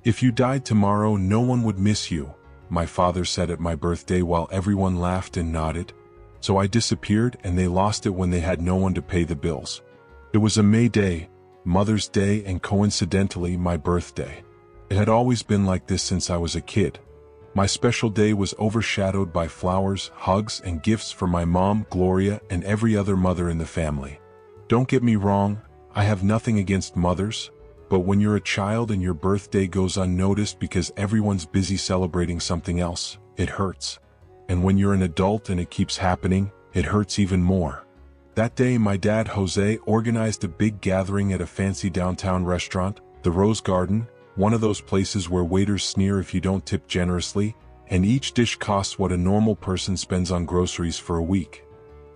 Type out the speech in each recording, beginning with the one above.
If you died tomorrow, no one would miss you, my father said at my birthday while everyone laughed and nodded. So I disappeared and they lost it when they had no one to pay the bills. It was a May Day, Mother's Day, and coincidentally my birthday. It had always been like this since I was a kid. My special day was overshadowed by flowers, hugs, and gifts from my mom, Gloria, and every other mother in the family. Don't get me wrong, I have nothing against mothers, but when you're a child and your birthday goes unnoticed because everyone's busy celebrating something else, it hurts. And when you're an adult and it keeps happening, it hurts even more. That day, my dad, Jose, organized a big gathering at a fancy downtown restaurant, the Rose Garden, one of those places where waiters sneer if you don't tip generously, and each dish costs what a normal person spends on groceries for a week.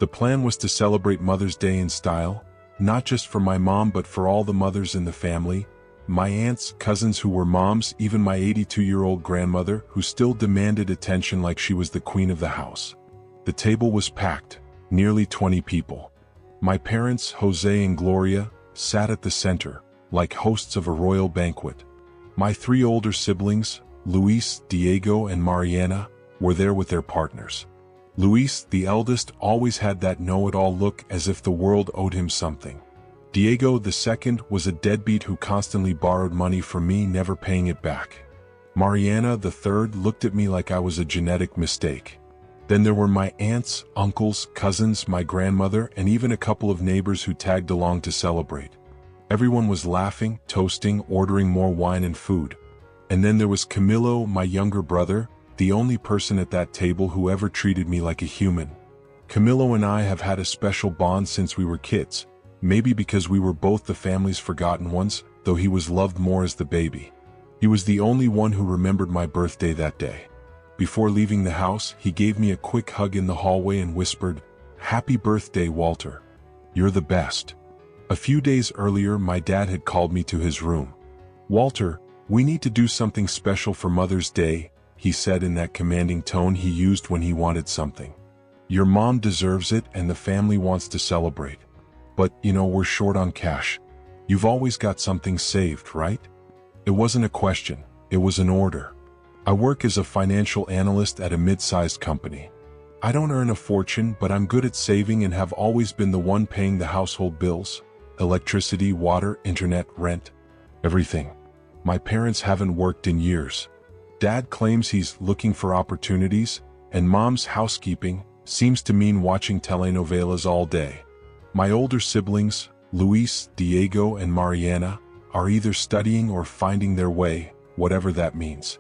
The plan was to celebrate Mother's Day in style, not just for my mom but for all the mothers in the family, my aunts, cousins who were moms, even my 82-year-old grandmother who still demanded attention like she was the queen of the house. The table was packed, nearly 20 people. My parents, Jose and Gloria, sat at the center, like hosts of a royal banquet. My three older siblings, Luis, Diego, and Mariana, were there with their partners. Luis, the eldest, always had that know-it-all look as if the world owed him something. Diego, the second, was a deadbeat who constantly borrowed money from me, never paying it back. Mariana, the third, looked at me like I was a genetic mistake. Then there were my aunts, uncles, cousins, my grandmother, and even a couple of neighbors who tagged along to celebrate. Everyone was laughing, toasting, ordering more wine and food. And then there was Camilo, my younger brother, the only person at that table who ever treated me like a human. Camilo and I have had a special bond since we were kids, maybe because we were both the family's forgotten ones, though he was loved more as the baby. He was the only one who remembered my birthday that day. Before leaving the house, he gave me a quick hug in the hallway and whispered, "Happy birthday, Walter. You're the best." A few days earlier, my dad had called me to his room. "Walter, we need to do something special for Mother's Day," he said in that commanding tone he used when he wanted something. "Your mom deserves it and the family wants to celebrate. But, we're short on cash. You've always got something saved, right?" It wasn't a question, it was an order. I work as a financial analyst at a mid-sized company. I don't earn a fortune, but I'm good at saving and have always been the one paying the household bills. Electricity, water, internet, rent, everything. My parents haven't worked in years. Dad claims he's looking for opportunities, and Mom's housekeeping seems to mean watching telenovelas all day. My older siblings, Luis, Diego, and Mariana, are either studying or finding their way, whatever that means.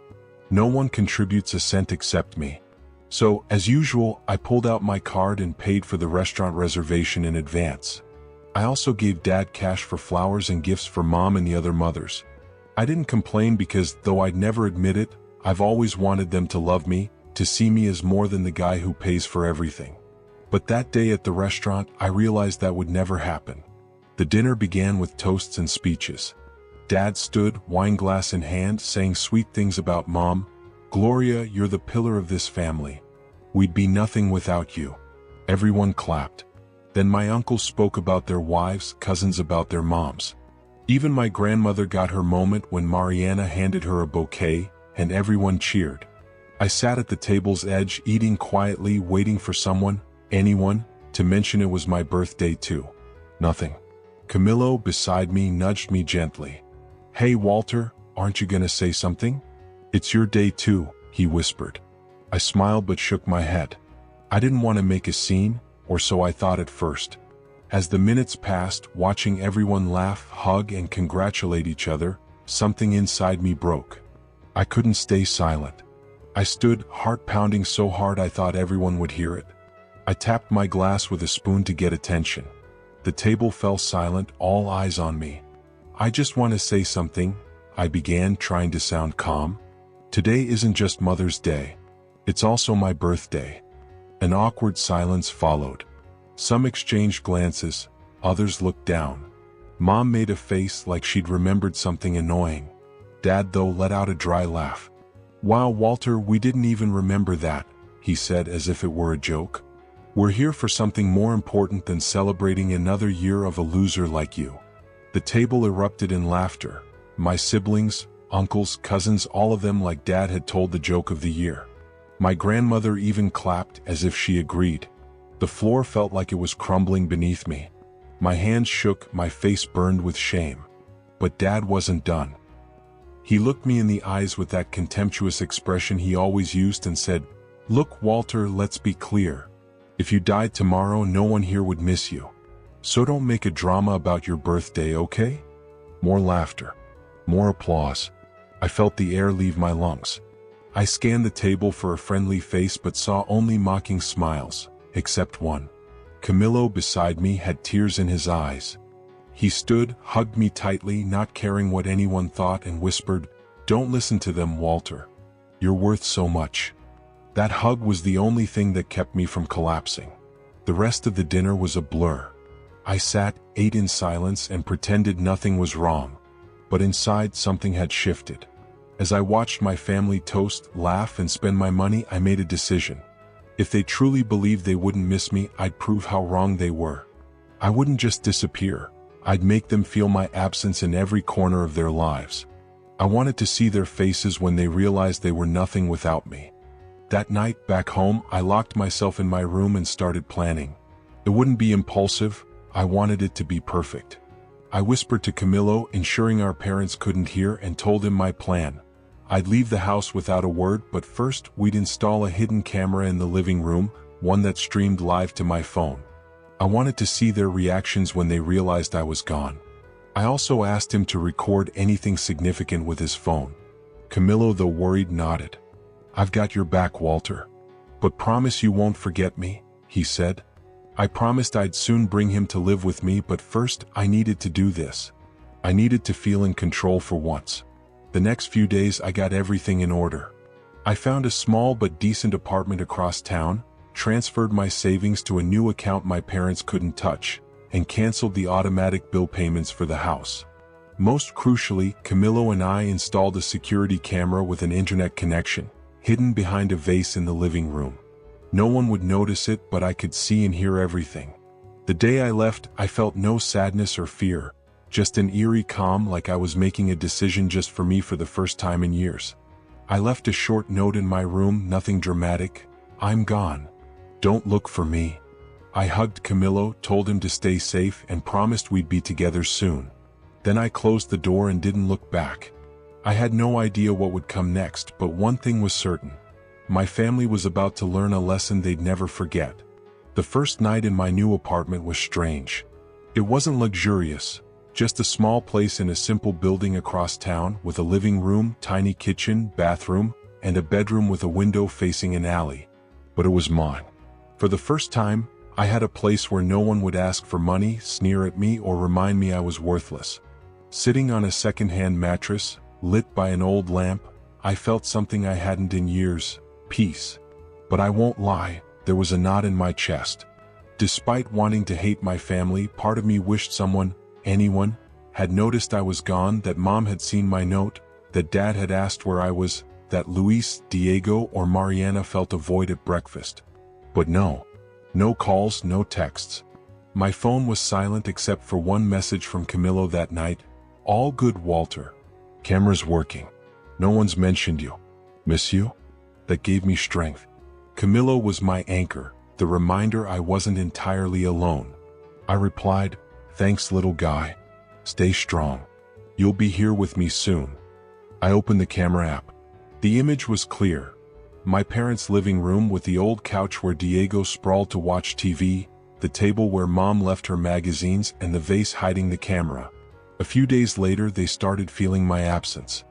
No one contributes a cent except me. So, as usual, I pulled out my card and paid for the restaurant reservation in advance. I also gave Dad cash for flowers and gifts for Mom and the other mothers. I didn't complain because, though I'd never admit it, I've always wanted them to love me, to see me as more than the guy who pays for everything. But that day at the restaurant, I realized that would never happen. The dinner began with toasts and speeches. Dad stood, wine glass in hand, saying sweet things about Mom. "Gloria, you're the pillar of this family. We'd be nothing without you." Everyone clapped. Then my uncles spoke about their wives, cousins about their moms. Even my grandmother got her moment when Mariana handed her a bouquet, and everyone cheered. I sat at the table's edge, eating quietly, waiting for someone, anyone, to mention it was my birthday too. Nothing. Camilo, beside me, nudged me gently. "Hey Walter, aren't you gonna say something?" "It's your day too," he whispered. I smiled but shook my head. I didn't want to make a scene, or so I thought at first. As the minutes passed, watching everyone laugh, hug, and congratulate each other, something inside me broke. I couldn't stay silent. I stood, heart pounding so hard I thought everyone would hear it. I tapped my glass with a spoon to get attention. The table fell silent, all eyes on me. "I just want to say something," I began, trying to sound calm. "Today isn't just Mother's Day. It's also my birthday." An awkward silence followed. Some exchanged glances, others looked down. Mom made a face like she'd remembered something annoying. Dad, though, let out a dry laugh. "Wow, Walter, we didn't even remember that," he said as if it were a joke. "We're here for something more important than celebrating another year of a loser like you." The table erupted in laughter. My siblings, uncles, cousins, all of them like Dad had told the joke of the year. My grandmother even clapped as if she agreed. The floor felt like it was crumbling beneath me. My hands shook, my face burned with shame. But Dad wasn't done. He looked me in the eyes with that contemptuous expression he always used and said, "Look, Walter, let's be clear. If you died tomorrow, no one here would miss you. So don't make a drama about your birthday, okay?" More laughter. More applause. I felt the air leave my lungs. I scanned the table for a friendly face but saw only mocking smiles, except one. Camillo beside me had tears in his eyes. He stood, hugged me tightly, not caring what anyone thought, and whispered, "Don't listen to them, Walter. You're worth so much." That hug was the only thing that kept me from collapsing. The rest of the dinner was a blur. I sat, ate in silence, and pretended nothing was wrong. But inside, something had shifted. As I watched my family toast, laugh, and spend my money, I made a decision. If they truly believed they wouldn't miss me, I'd prove how wrong they were. I wouldn't just disappear. I'd make them feel my absence in every corner of their lives. I wanted to see their faces when they realized they were nothing without me. That night, back home, I locked myself in my room and started planning. It wouldn't be impulsive. I wanted it to be perfect. I whispered to Camillo, ensuring our parents couldn't hear, and told him my plan. I'd leave the house without a word, but first we'd install a hidden camera in the living room, one that streamed live to my phone. I wanted to see their reactions when they realized I was gone. I also asked him to record anything significant with his phone. Camillo, though worried, nodded. "I've got your back, Walter. But promise you won't forget me," he said. I promised I'd soon bring him to live with me, but first I needed to do this. I needed to feel in control for once. The next few days I got everything in order. I found a small but decent apartment across town, transferred my savings to a new account my parents couldn't touch, and canceled the automatic bill payments for the house. Most crucially, Camillo and I installed a security camera with an internet connection, hidden behind a vase in the living room. No one would notice it, but I could see and hear everything. The day I left, I felt no sadness or fear, just an eerie calm, like I was making a decision just for me for the first time in years. I left a short note in my room, nothing dramatic. "I'm gone. Don't look for me." I hugged Camillo, told him to stay safe, and promised we'd be together soon. Then I closed the door and didn't look back. I had no idea what would come next, but one thing was certain. My family was about to learn a lesson they'd never forget. The first night in my new apartment was strange. It wasn't luxurious, just a small place in a simple building across town with a living room, tiny kitchen, bathroom, and a bedroom with a window facing an alley. But it was mine. For the first time, I had a place where no one would ask for money, sneer at me, or remind me I was worthless. Sitting on a second-hand mattress, lit by an old lamp, I felt something I hadn't in years. Peace. But I won't lie, there was a knot in my chest. Despite wanting to hate my family, part of me wished someone, anyone, had noticed I was gone, that Mom had seen my note, that Dad had asked where I was, that Luis, Diego, or Mariana felt a void at breakfast. But no. No calls, no texts. My phone was silent except for one message from Camillo that night. "All good, Walter. Camera's working. No one's mentioned you. Miss you?" That gave me strength. Camillo was my anchor, the reminder I wasn't entirely alone. I replied, "Thanks, little guy. Stay strong. You'll be here with me soon." I opened the camera app. The image was clear. My parents' living room with the old couch where Diego sprawled to watch TV, the table where Mom left her magazines, and the vase hiding the camera. A few days later, they started feeling my absence.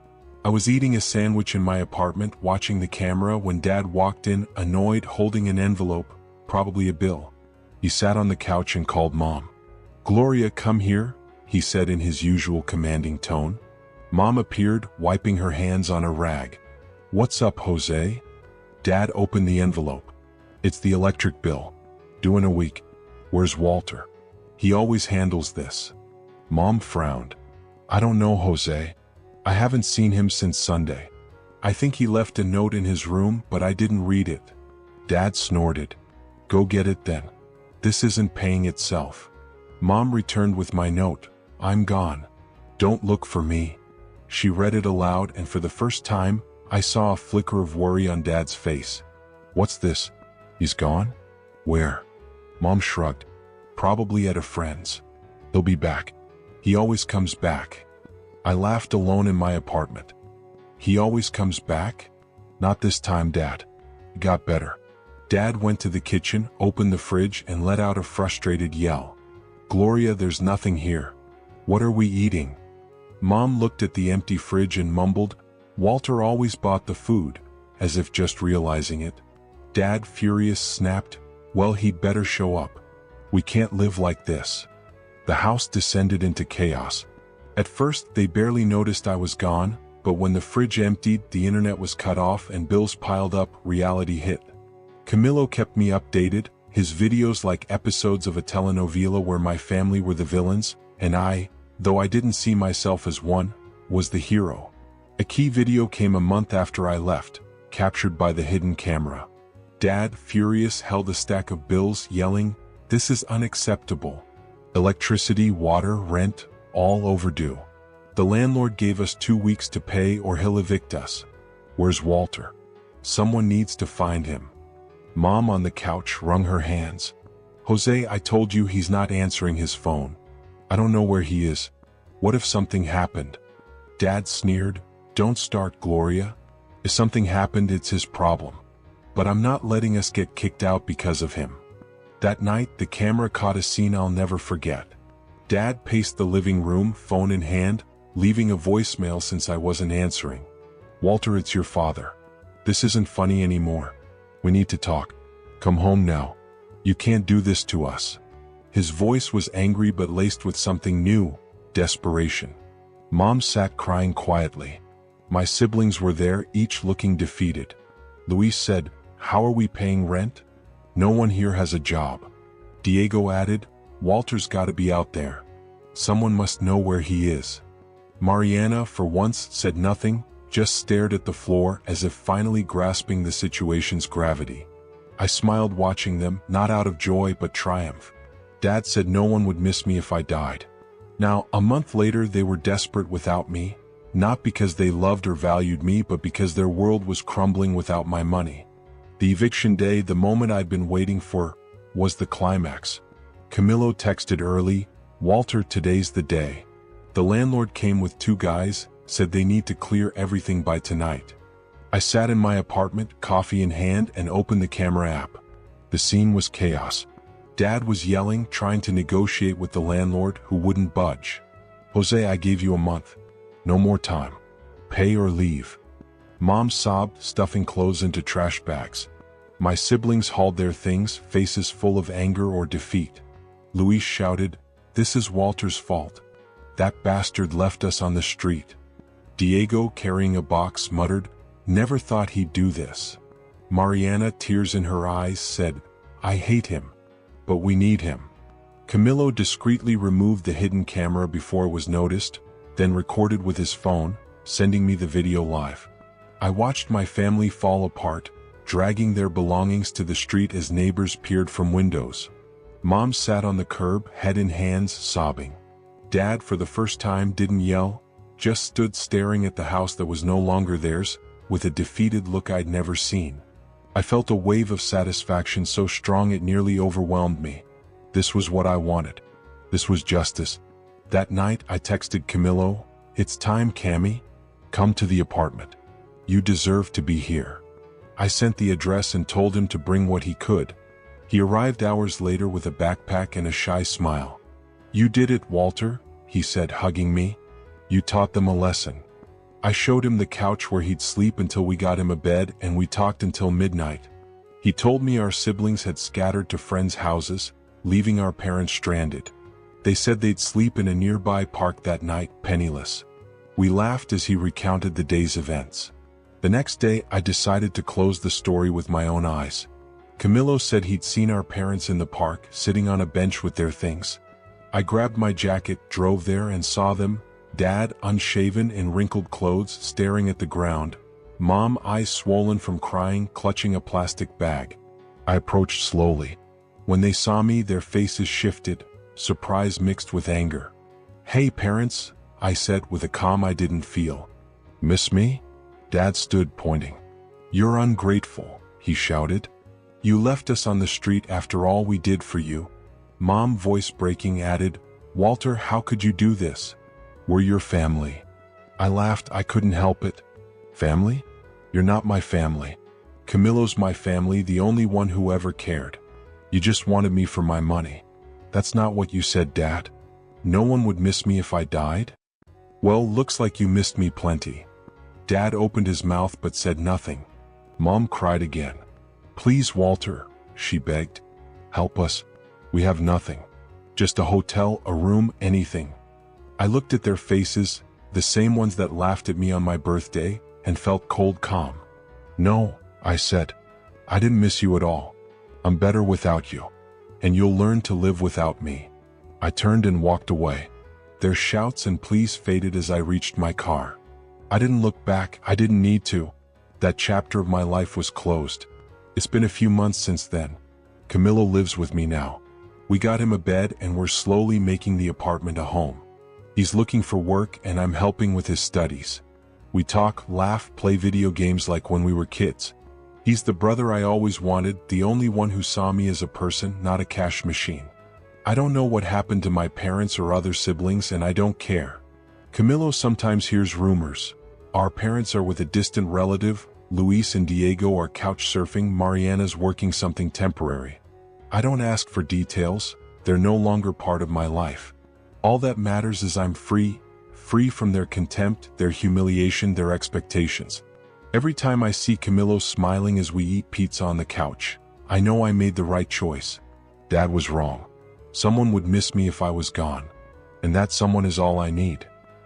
I was eating a sandwich in my apartment, watching the camera, when Dad walked in, annoyed, holding an envelope, probably a bill. He sat on the couch and called Mom. "Gloria, come here," he said in his usual commanding tone. Mom appeared, wiping her hands on a rag. "What's up, Jose?" Dad opened the envelope. "It's the electric bill. Due in a week. Where's Walter? He always handles this." Mom frowned. "I don't know, Jose. I haven't seen him since Sunday. I think he left a note in his room, but I didn't read it." Dad snorted. "Go get it then. This isn't paying itself." Mom returned with my note. "I'm gone. Don't look for me." She read it aloud, and for the first time, I saw a flicker of worry on Dad's face. "What's this? He's gone? Where?" Mom shrugged. "Probably at a friend's. He'll be back. He always comes back." I laughed alone in my apartment. "He always comes back?" "Not this time, Dad." It got better. Dad went to the kitchen, opened the fridge, and let out a frustrated yell. "Gloria, there's nothing here. What are we eating?" Mom looked at the empty fridge and mumbled, "Walter always bought the food," as if just realizing it. Dad, furious, snapped, "Well, he'd better show up. We can't live like this." The house descended into chaos. At first, they barely noticed I was gone, but when the fridge emptied, the internet was cut off and bills piled up, reality hit. Camilo kept me updated, his videos like episodes of a telenovela where my family were the villains, and I, though I didn't see myself as one, was the hero. A key video came a month after I left, captured by the hidden camera. Dad, furious, held a stack of bills, yelling, "This is unacceptable. Electricity, water, rent, all overdue. The landlord gave us 2 weeks to pay or he'll evict us. Where's Walter? Someone needs to find him." Mom on the couch wrung her hands. "Jose, I told you he's not answering his phone. I don't know where he is. What if something happened?" Dad sneered, "Don't start, Gloria. If something happened, it's his problem. But I'm not letting us get kicked out because of him." That night, the camera caught a scene I'll never forget. Dad paced the living room, phone in hand, leaving a voicemail since I wasn't answering. "Walter, it's your father. This isn't funny anymore. We need to talk. Come home now. You can't do this to us." His voice was angry but laced with something new, desperation. Mom sat crying quietly. My siblings were there, each looking defeated. Luis said, "How are we paying rent? No one here has a job." Diego added, "Walter's gotta be out there. Someone must know where he is." Mariana, for once, said nothing, just stared at the floor as if finally grasping the situation's gravity. I smiled watching them, not out of joy but triumph. Dad said no one would miss me if I died. Now, a month later, they were desperate without me, not because they loved or valued me, but because their world was crumbling without my money. The eviction day, the moment I'd been waiting for, was the climax. Camilo texted early, "Walter, today's the day." The landlord came with 2 guys, said they need to clear everything by tonight. I sat in my apartment, coffee in hand, and opened the camera app. The scene was chaos. Dad was yelling, trying to negotiate with the landlord, who wouldn't budge. "Jose, I gave you a month. No more time. Pay or leave." Mom sobbed, stuffing clothes into trash bags. My siblings hauled their things, faces full of anger or defeat. Luis shouted, "This is Walter's fault. That bastard left us on the street." Diego, carrying a box, muttered, "Never thought he'd do this." Mariana, tears in her eyes, said, "I hate him. But we need him." Camilo discreetly removed the hidden camera before it was noticed, then recorded with his phone, sending me the video live. I watched my family fall apart, dragging their belongings to the street as neighbors peered from windows. Mom sat on the curb, head in hands, sobbing. Dad, for the first time, didn't yell, just stood staring at the house that was no longer theirs, with a defeated look I'd never seen. I felt a wave of satisfaction so strong it nearly overwhelmed me. This was what I wanted. This was justice. That night, I texted Camilo, "It's time, Cammy. Come to the apartment. You deserve to be here." I sent the address and told him to bring what he could. He arrived hours later with a backpack and a shy smile. "You did it, Walter," he said, hugging me. "You taught them a lesson." I showed him the couch where he'd sleep until we got him a bed, and we talked until midnight. He told me our siblings had scattered to friends' houses, leaving our parents stranded. They said they'd sleep in a nearby park that night, penniless. We laughed as he recounted the day's events. The next day, I decided to close the story with my own eyes. Camilo said he'd seen our parents in the park, sitting on a bench with their things. I grabbed my jacket, drove there, and saw them, Dad, unshaven in wrinkled clothes, staring at the ground. Mom, eyes swollen from crying, clutching a plastic bag. I approached slowly. When they saw me, their faces shifted, surprise mixed with anger. "Hey parents, I said with a calm I didn't feel. Miss me? Dad stood pointing. You're ungrateful, he shouted. You left us on the street after all we did for you. Mom, voice breaking, added, Walter, how could you do this? We're your family. I laughed, I couldn't help it. Family? You're not my family. Camillo's my family, the only one who ever cared. You just wanted me for my money. That's not what you said, Dad. No one would miss me if I died? Well, looks like you missed me plenty. Dad opened his mouth but said nothing. Mom cried again. Please, Walter, she begged. Help us. We have nothing. Just a hotel, a room, anything. I looked at their faces, the same ones that laughed at me on my birthday, and felt cold calm. No, I said. I didn't miss you at all. I'm better without you. And you'll learn to live without me. I turned and walked away. Their shouts and pleas faded as I reached my car. I didn't look back, I didn't need to. That chapter of my life was closed. It's been a few months since then. Camillo lives with me now. We got him a bed and we're slowly making the apartment a home. He's looking for work and I'm helping with his studies. We talk, laugh, play video games like when we were kids. He's the brother I always wanted, the only one who saw me as a person, not a cash machine. I don't know what happened to my parents or other siblings and I don't care. Camillo sometimes hears rumors. Our parents are with a distant relative, Luis and Diego are couch surfing, Mariana's working something temporary. I don't ask for details, they're no longer part of my life. All that matters is I'm free from their contempt, their humiliation, their expectations. Every time I see Camillo smiling as we eat pizza on the couch, I know I made the right choice. Dad was wrong. Someone would miss me if I was gone. And that someone is all I need.